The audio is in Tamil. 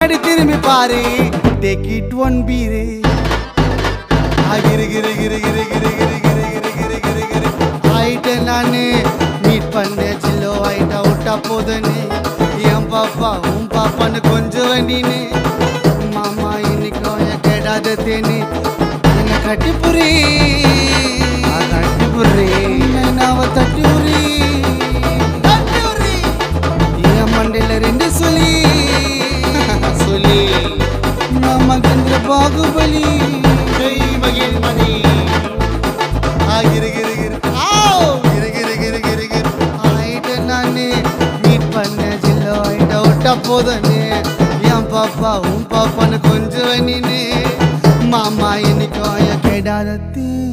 பின்னாடி திரும்பி பாரு டேக் இட் ஒன் பீரு ஆயிட்ட நானு மீட் பண்ண ஜில்லோ ஆயிட்டா விட்டா போதுன்னு என் பாப்பா உன் பாப்பான்னு கொஞ்சம் வண்டின்னு மாமா இன்னைக்கும் என் கேடாத தேனி என்ன கட்டி புரி நாவ தட்டி உரி என் மண்டையில ரெண்டு சொல்லி நம்ம கந்திர பாகுபலி போதனே என் பாப்பா உன் பாப்பான்னு கொஞ்சம் வண்ணினே மாமா இன்னைக்கும் கேடாதத்தே